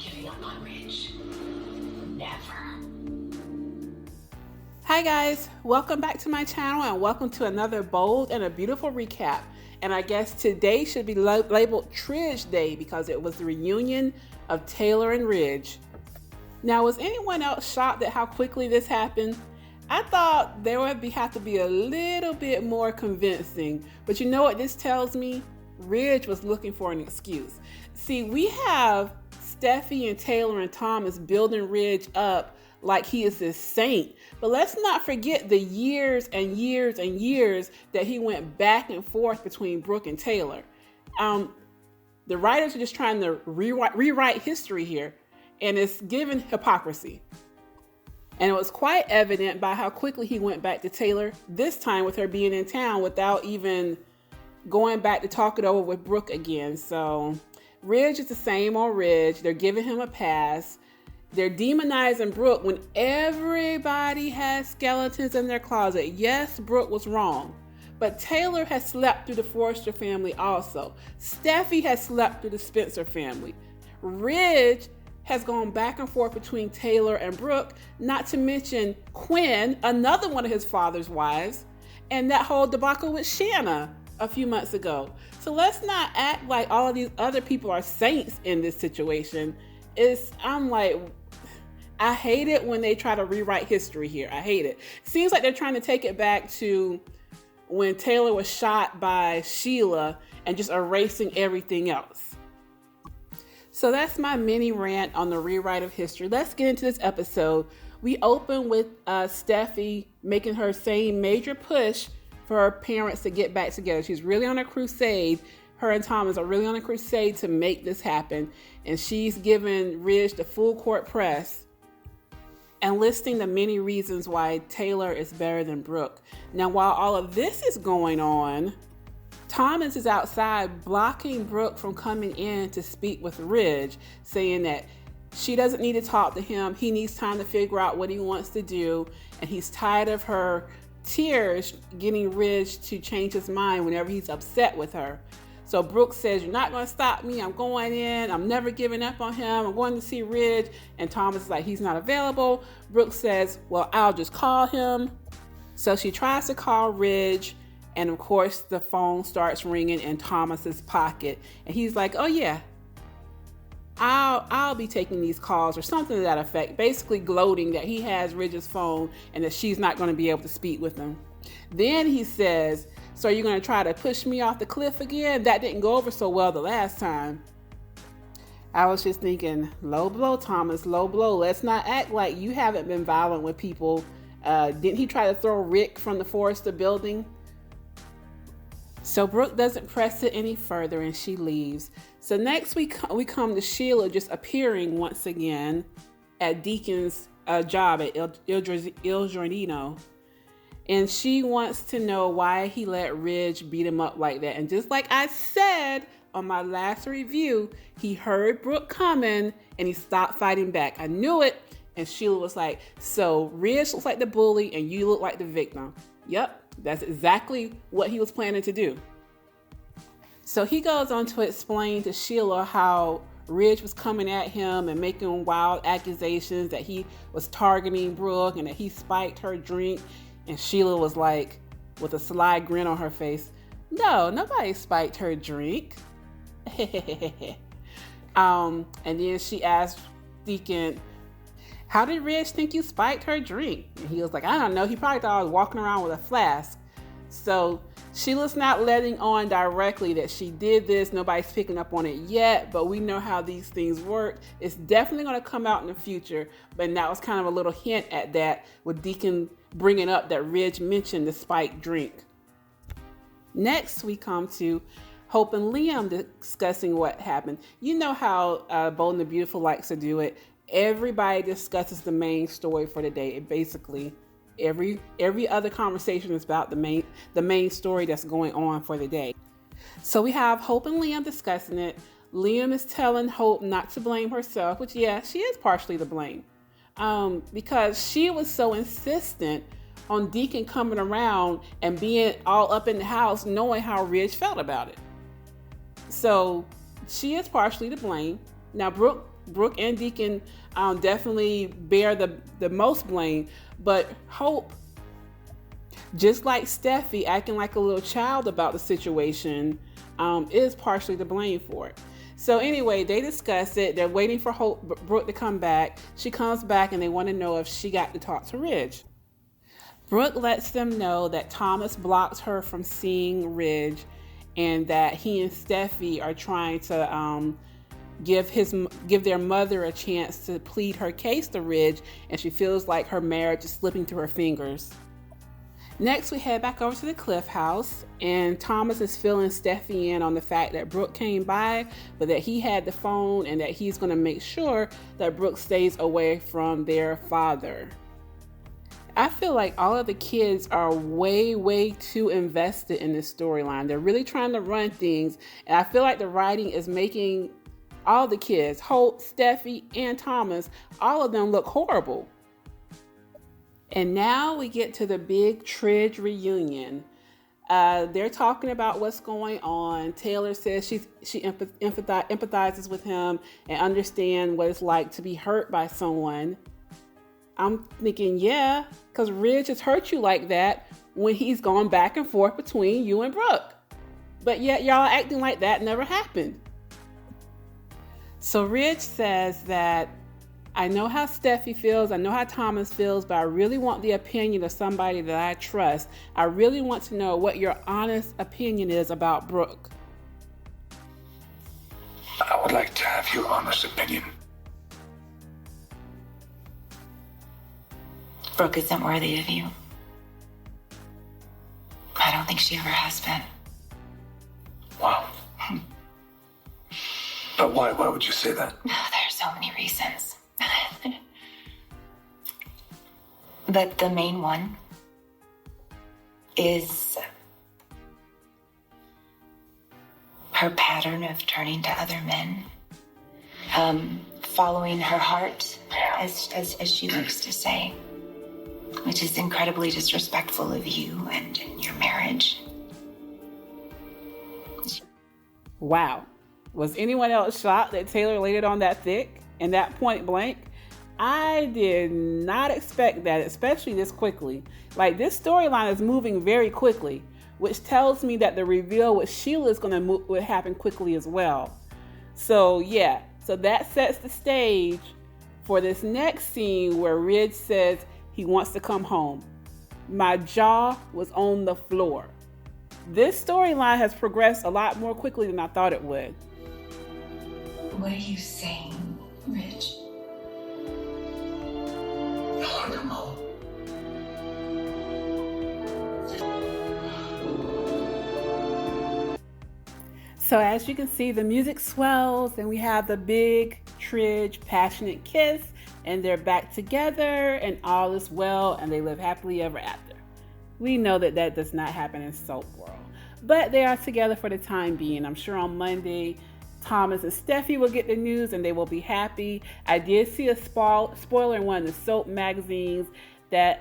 giving up on Ridge. Never. Hi guys, welcome back to my channel and welcome to another bold and a beautiful recap. And I guess today should be labeled Tridge Day because it was the reunion of Taylor and Ridge. Now, was anyone else shocked at how quickly this happened? I thought there would have to be a little bit more convincing, but you know what this tells me? Ridge was looking for an excuse. See, we have Steffi and Taylor and Thomas building Ridge up like he is this saint. But let's not forget the years and years and years that he went back and forth between Brooke and Taylor. The writers are just trying to rewrite history here, and it's given hypocrisy. And it was quite evident by how quickly he went back to Taylor, this time with her being in town without even going back to talk it over with Brooke again. So Ridge is the same old Ridge. They're giving him a pass. They're demonizing Brooke when everybody has skeletons in their closet. Yes, Brooke was wrong, but Taylor has slept through the Forrester family also. Steffi has slept through the Spencer family. Ridge has gone back and forth between Taylor and Brooke, not to mention Quinn, another one of his father's wives, and that whole debacle with Shanna a few months ago. So let's not act like all of these other people are saints in this situation. I hate it when they try to rewrite history here. I hate it. Seems like they're trying to take it back to when Taylor was shot by Sheila and just erasing everything else. So that's my mini rant on the rewrite of history. Let's get into this episode. We open with Steffi making her same major push for her parents to get back together. She's really on a crusade. Her and Thomas are really on a crusade to make this happen. And she's giving Ridge the full court press and listing the many reasons why Taylor is better than Brooke. Now, while all of this is going on, Thomas is outside blocking Brooke from coming in to speak with Ridge, saying that she doesn't need to talk to him. He needs time to figure out what he wants to do. And he's tired of her tears getting Ridge to change his mind whenever he's upset with her. So Brooke says, "You're not going to stop me. I'm going in. I'm never giving up on him. I'm going to see Ridge." And Thomas is like, "He's not available." Brooke says, "Well, I'll just call him." So she tries to call Ridge. And of course, the phone starts ringing in Thomas's pocket. And he's like, "Oh yeah, I'll be taking these calls," or something to that effect. Basically gloating that he has Ridge's phone and that she's not going to be able to speak with him. Then he says, "So are you going to try to push me off the cliff again? That didn't go over so well the last time." I was just thinking, low blow, Thomas, low blow. Let's not act like you haven't been violent with people. Didn't he try to throw Rick from the Forrester building? So Brooke doesn't press it any further and she leaves. So next we come to Sheila just appearing once again at Deacon's job at Il Giardino. And she wants to know why he let Ridge beat him up like that. And just like I said on my last review, he heard Brooke coming and he stopped fighting back. I knew it. And Sheila was like, "So Ridge looks like the bully and you look like the victim." Yep, that's exactly what he was planning to do. So he goes on to explain to Sheila how Ridge was coming at him and making wild accusations that he was targeting Brooke and that he spiked her drink. And Sheila was like, with a sly grin on her face, "No, nobody spiked her drink." And then she asked Deacon, "How did Ridge think you spiked her drink?" And he was like, "I don't know. He probably thought I was walking around with a flask." So Sheila's not letting on directly that she did this. Nobody's picking up on it yet, but we know how these things work. It's definitely going to come out in the future. But that was kind of a little hint at that with Deacon bringing up that Ridge mentioned the spiked drink. Next, we come to Hope and Liam discussing what happened. You know how Bold and the Beautiful likes to do it. Everybody discusses the main story for the day. It basically, every other conversation is about the main story that's going on for the day. So we have Hope and Liam discussing it. Liam is telling Hope not to blame herself, which, yeah, she is partially to blame. Because she was so insistent on Deacon coming around and being all up in the house, knowing how Ridge felt about it. So she is partially to blame. Now, Brooke Brooke and Deacon definitely bear the most blame, but Hope, just like Steffi acting like a little child about the situation, is partially to blame for it. So anyway, they discuss it. They're waiting for Brooke to come back. She comes back and they want to know if she got to talk to Ridge. Brooke lets them know that Thomas blocked her from seeing Ridge and that he and Steffi are trying to give their mother a chance to plead her case to Ridge, and she feels like her marriage is slipping through her fingers. Next, we head back over to the Cliff House, and Thomas is filling Steffi in on the fact that Brooke came by, but that he had the phone and that he's going to make sure that Brooke stays away from their father. I feel like all of the kids are way too invested in this storyline. They're really trying to run things, and I feel like the writing is making all the kids, Hope, Steffi, and Thomas, all of them look horrible. And now we get to the big Tridge reunion. They're talking about what's going on. Taylor says she empathizes with him and understands what it's like to be hurt by someone. I'm thinking, yeah, because Ridge has hurt you like that when he's gone back and forth between you and Brooke. But yet y'all acting like that never happened. So Ridge says that, I know how Steffi feels, I know how Thomas feels, but I really want the opinion of somebody that I trust. I really want to know what your honest opinion is about Brooke. I would like to have your honest opinion. Brooke isn't worthy of you. I don't think she ever has been. Wow. But why would you say that? There's so many reasons. But the main one is her pattern of turning to other men, following her heart, as she likes to say, which is incredibly disrespectful of you and your marriage. Wow. Was anyone else shocked that Taylor laid it on that thick and that point blank? I did not expect that, especially this quickly. Like, this storyline is moving very quickly, which tells me that the reveal with Sheila is going to happen quickly as well. So yeah, so that sets the stage for this next scene where Ridge says he wants to come home. My jaw was on the floor. This storyline has progressed a lot more quickly than I thought it would. What are you saying, Rich? I want to come home. So as you can see, the music swells and we have the big Tridge passionate kiss, and they're back together and all is well and they live happily ever after. We know that that does not happen in soap world, but they are together for the time being. I'm sure on Monday, Thomas and Steffi will get the news and they will be happy. I did see a spoiler in one of the soap magazines that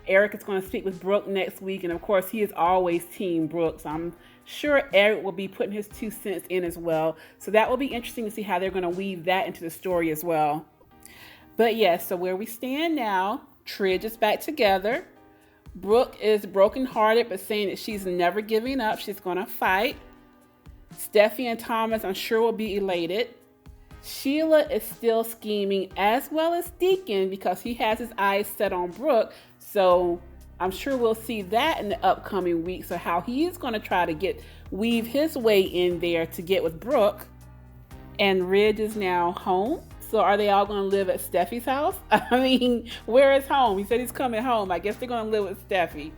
Eric is going to speak with Brooke next week. And of course, he is always Team Brooke. So I'm sure Eric will be putting his 2 cents in as well. So that will be interesting to see how they're going to weave that into the story as well. But yes, so where we stand now, Tridge is back together. Brooke is brokenhearted, but saying that she's never giving up. She's going to fight. Steffi and Thomas, I'm sure, will be elated. Sheila is still scheming, as well as Deacon, because he has his eyes set on Brooke. So I'm sure we'll see that in the upcoming weeks, of how he is going to try to weave his way in there to get with Brooke. And Ridge is now home. So are they all going to live at Steffi's house? I mean, where is home? He said he's coming home. I guess they're going to live with Steffi.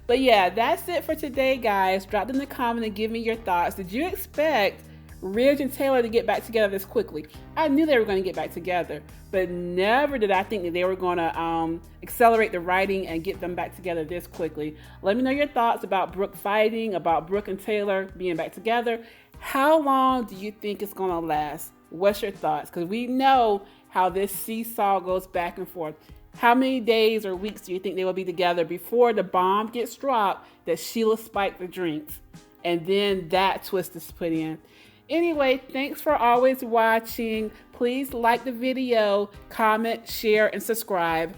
But yeah, that's it for today, guys. Drop in the comment and give me your thoughts. Did you expect Ridge and Taylor to get back together this quickly? I knew they were going to get back together, but never did I think that they were going to accelerate the writing and get them back together this quickly. Let me know your thoughts about Brooke fighting, about Brooke and Taylor being back together. How long do you think it's going to last? What's your thoughts? Because we know how this seesaw goes back and forth. How many days or weeks do you think they will be together before the bomb gets dropped that Sheila spiked the drinks? And then that twist is put in. Anyway, thanks for always watching. Please like the video, comment, share, and subscribe.